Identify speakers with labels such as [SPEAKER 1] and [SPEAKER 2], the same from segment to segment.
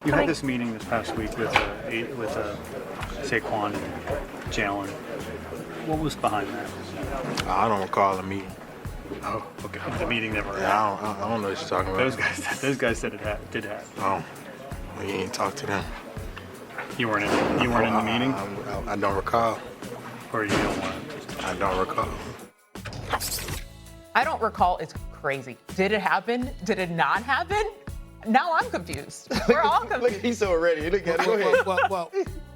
[SPEAKER 1] You had this meeting this past week with Saquon and Jalen. What was behind that?
[SPEAKER 2] I don't recall the meeting.
[SPEAKER 1] Oh, okay. The meeting never happened.
[SPEAKER 2] Yeah, I don't know what you're talking about.
[SPEAKER 1] Those guys said it did happen.
[SPEAKER 2] Oh, well, you ain't talked to them.
[SPEAKER 1] You weren't in the meeting?
[SPEAKER 2] I don't recall.
[SPEAKER 1] Or you don't want to?
[SPEAKER 2] I don't recall.
[SPEAKER 3] I don't recall. It's crazy. Did it happen? Did it not happen? Now I'm confused. We're all confused.
[SPEAKER 4] Look, he's so ready. Look at it.
[SPEAKER 5] Well,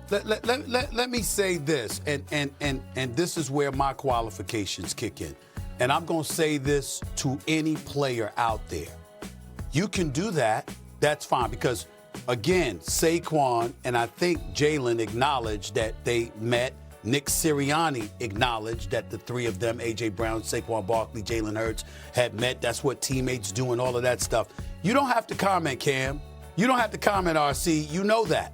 [SPEAKER 5] let me say this, and this is where my qualifications kick in. And I'm going to say this to any player out there. You can do that. That's fine because, again, Saquon and I think Jalen acknowledged that they met. Nick Sirianni acknowledged that the three of them, A.J. Brown, Saquon Barkley, Jalen Hurts, had met. That's what teammates do and all of that stuff. You don't have to comment, Cam. You don't have to comment, RC. You know that.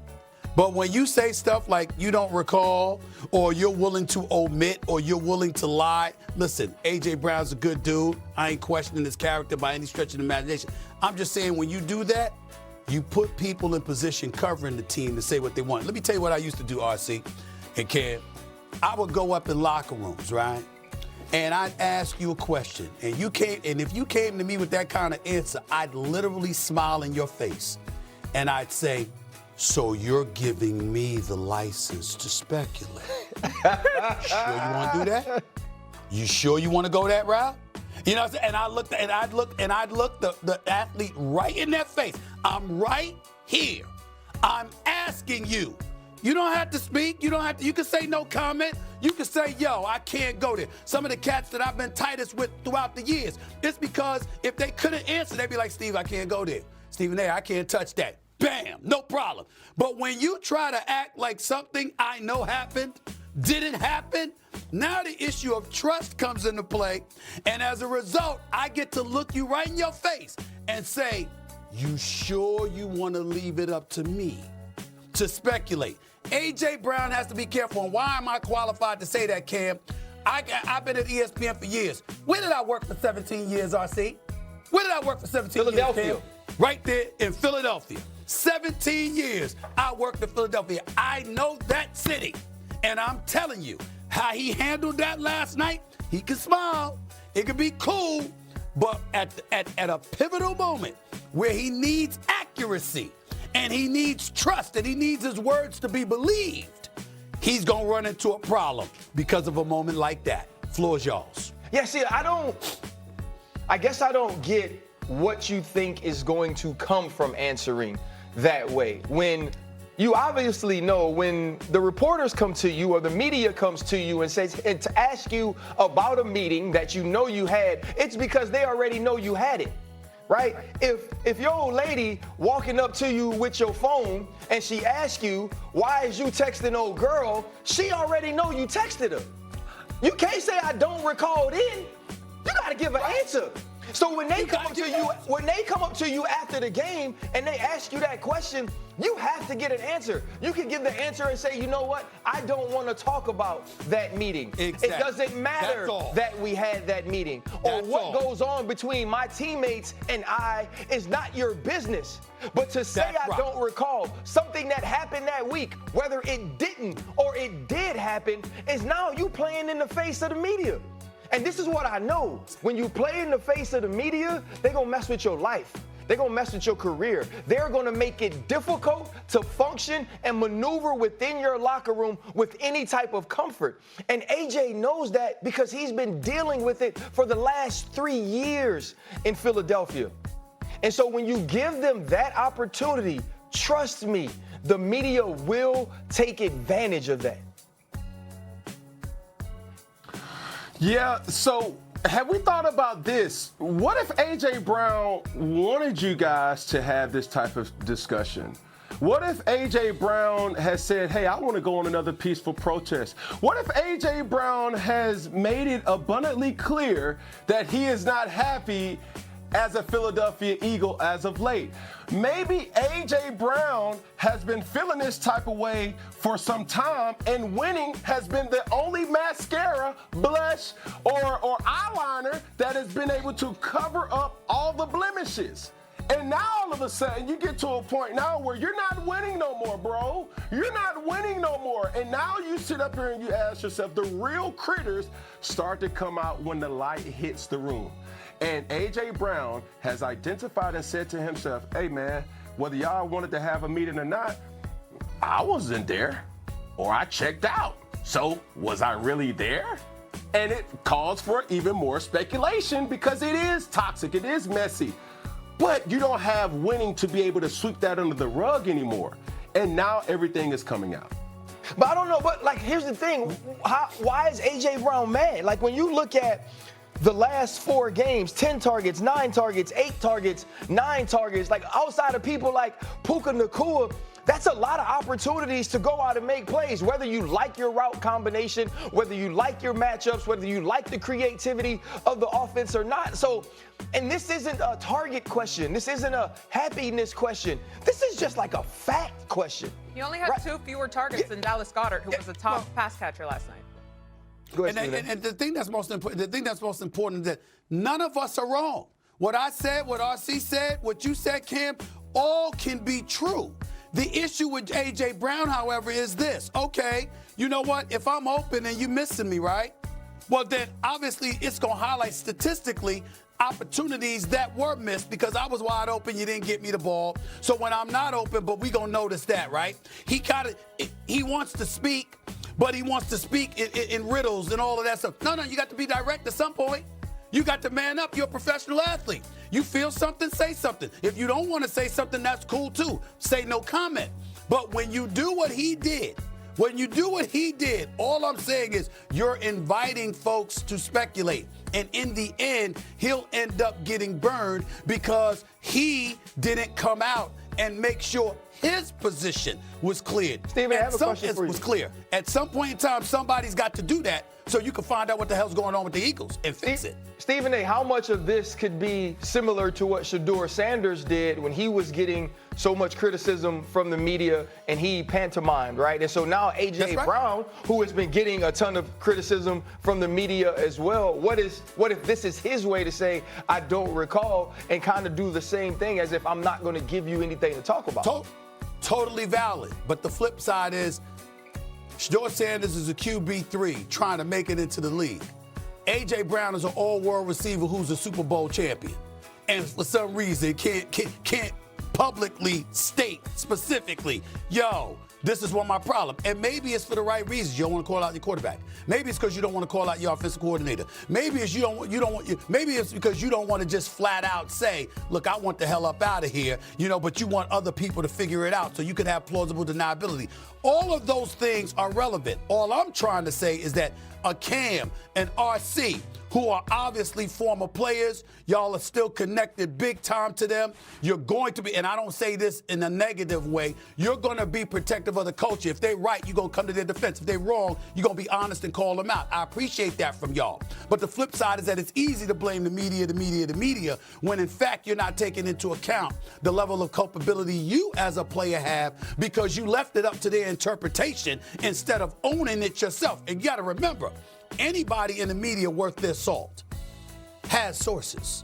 [SPEAKER 5] But when you say stuff like you don't recall or you're willing to omit or you're willing to lie, listen, A.J. Brown's a good dude. I ain't questioning his character by any stretch of the imagination. I'm just saying when you do that, you put people in position covering the team to say what they want. Let me tell you what I used to do, RC and Cam. I would go up in locker rooms, right? And I'd ask you a question. And if you came to me with that kind of answer, I'd literally smile in your face. And I'd say, so you're giving me the license to speculate. Sure you want to do that? You sure you want to go that route? You know what I'm saying? And I'd look the athlete right in their face. I'm right here. I'm asking you. You don't have to speak. You can say no comment. You can say, yo, I can't go there. Some of the cats that I've been tightest with throughout the years, it's because if they couldn't answer, they'd be like, Steve, I can't go there. Stephen A., I can't touch that. Bam, no problem. But when you try to act like something I know happened, didn't happen, now the issue of trust comes into play. And as a result, I get to look you right in your face and say, you sure you want to leave it up to me to speculate? A.J. Brown has to be careful. And why am I qualified to say that, Cam? I've been at ESPN for years. Where did I work for 17 years, RC? Where did I work for 17 years, Cam? Right there in Philadelphia. 17 years I worked in Philadelphia. I know that city. And I'm telling you, how he handled that last night, he can smile. It can be cool. But at a pivotal moment where he needs accuracy, and he needs trust, and he needs his words to be believed, he's going to run into a problem because of a moment like that. Floor's y'all's.
[SPEAKER 4] Yeah, see, I guess I don't get what you think is going to come from answering that way. When you obviously know when the reporters come to you or the media comes to you and says and to ask you about a meeting that you know you had, it's because they already know you had it. Right? If your old lady walking up to you with your phone and she asks you, why is you texting old girl? She already know you texted her. You can't say I don't recall then. You gotta give an answer. So when they come up to you after the game and they ask you that question, you have to get an answer. You can give the answer and say, you know what? I don't want to talk about that meeting.
[SPEAKER 5] Exactly.
[SPEAKER 4] It doesn't matter that we had that meeting. Or what goes on between my teammates and I is not your business. But to say I don't recall something that happened that week, whether it didn't or it did happen, is now you playing in the face of the media. And this is what I know. When you play in the face of the media, they're going to mess with your life. They're going to mess with your career. They're going to make it difficult to function and maneuver within your locker room with any type of comfort. And AJ knows that because he's been dealing with it for the last 3 years in Philadelphia. And so when you give them that opportunity, trust me, the media will take advantage of that.
[SPEAKER 6] Yeah, so have we thought about this? What if A.J. Brown wanted you guys to have this type of discussion? What if A.J. Brown has said, hey, I want to go on another peaceful protest? What if A.J. Brown has made it abundantly clear that he is not happy as a Philadelphia Eagle as of late? Maybe A.J. Brown has been feeling this type of way for some time, and winning has been the only mascara, blush, or eyeliner that has been able to cover up all the blemishes. And now all of a sudden you get to a point now where you're not winning no more, bro. You're not winning no more. And now you sit up here and you ask yourself, the real critters start to come out when the light hits the room. And A.J. Brown has identified and said to himself, hey man, whether y'all wanted to have a meeting or not, I wasn't there or I checked out. So was I really there? And it calls for even more speculation because it is toxic, it is messy. But you don't have winning to be able to sweep that under the rug anymore. And now everything is coming out.
[SPEAKER 4] But I don't know, but like, here's the thing. Why is A.J. Brown mad? Like, when you look at the last 4 games, 10 targets, 9 targets, 8 targets, 9 targets, like outside of people like Puka Nacua, that's a lot of opportunities to go out and make plays, whether you like your route combination, whether you like your matchups, whether you like the creativity of the offense or not. So, and this isn't a target question. This isn't a happiness question. This is just like a fact question.
[SPEAKER 3] He only had 2 fewer targets than Dallas Goedert, who was the top pass catcher last night.
[SPEAKER 4] Go ahead,
[SPEAKER 5] And the thing that's most important is that none of us are wrong. What I said, what RC said, what you said, Cam, all can be true. The issue with A.J. Brown, however, is this. Okay, you know what? If I'm open and you're missing me, right? Well, then obviously it's going to highlight statistically opportunities that were missed because I was wide open, you didn't get me the ball. So when I'm not open, but we going to notice that, right? He wants to speak, but he wants to speak in riddles and all of that stuff. No, you got to be direct at some point. You got to man up. You're a professional athlete. You feel something, say something. If you don't want to say something, that's cool too. Say no comment. But when you do what he did, all I'm saying is you're inviting folks to speculate. And in the end, he'll end up getting burned because he didn't come out and make sure his position was cleared.
[SPEAKER 4] Stephen, I have a question for you.
[SPEAKER 5] Was clear. At some point in time, somebody's got to do that so you can find out what the hell's going on with the Eagles and fix it.
[SPEAKER 4] Stephen A., how much of this could be similar to what Shedeur Sanders did when he was getting so much criticism from the media and he pantomimed, right? And so now A.J. Brown, who has been getting a ton of criticism from the media as well, what if this is his way to say, I don't recall, and kind of do the same thing as if I'm not going to give you anything to talk about?
[SPEAKER 5] Totally valid. But the flip side is Shedeur Sanders is a QB3 trying to make it into the league. A.J. Brown is an all-world receiver who's a Super Bowl champion. And for some reason can't publicly state specifically, yo, this is one of my problems. And maybe it's for the right reasons. You don't want to call out your quarterback. Maybe it's because you don't want to call out your offensive coordinator. Maybe it's maybe it's because you don't want to just flat out say, look, I want the hell up out of here, but you want other people to figure it out so you can have plausible deniability. All of those things are relevant. All I'm trying to say is that a Cam and RC, who are obviously former players, y'all are still connected big time to them. You're going to be, and I don't say this in a negative way, you're going to be protective of the culture. If they're right, you're going to come to their defense. If they're wrong, you're going to be honest and call them out. I appreciate that from y'all. But the flip side is that it's easy to blame the media, when in fact you're not taking into account the level of culpability you as a player have because you left it up to their interpretation instead of owning it yourself. And you got to remember, anybody in the media worth their salt has sources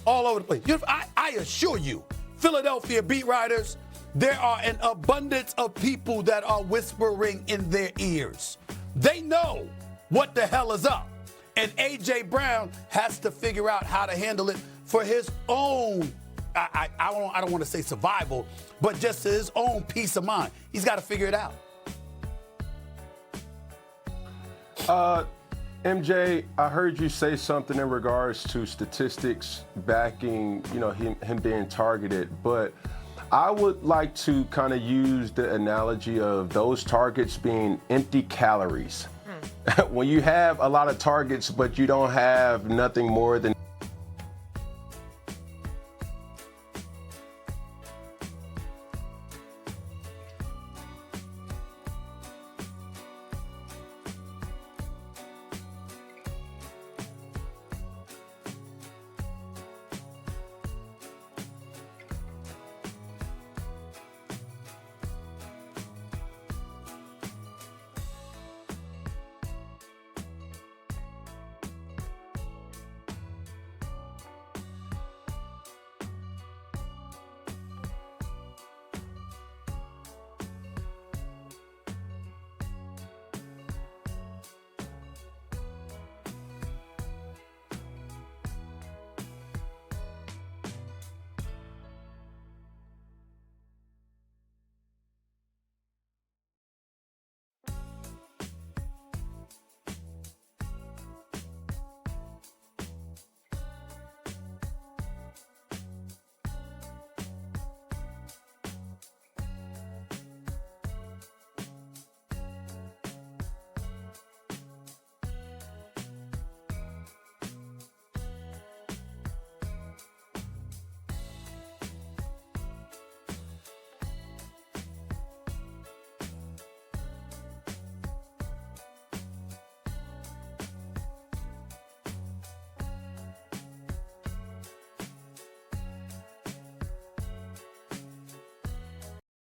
[SPEAKER 5] all over the place. I assure you, Philadelphia beat writers, there are an abundance of people that are whispering in their ears. They know what the hell is up. And A.J. Brown has to figure out how to handle it for his own, I don't want to say survival, but just his own peace of mind. He's got to figure it out.
[SPEAKER 6] MJ, I heard you say something in regards to statistics backing, him being targeted, but I would like to kind of use the analogy of those targets being empty calories. When you have a lot of targets, but you don't have nothing more than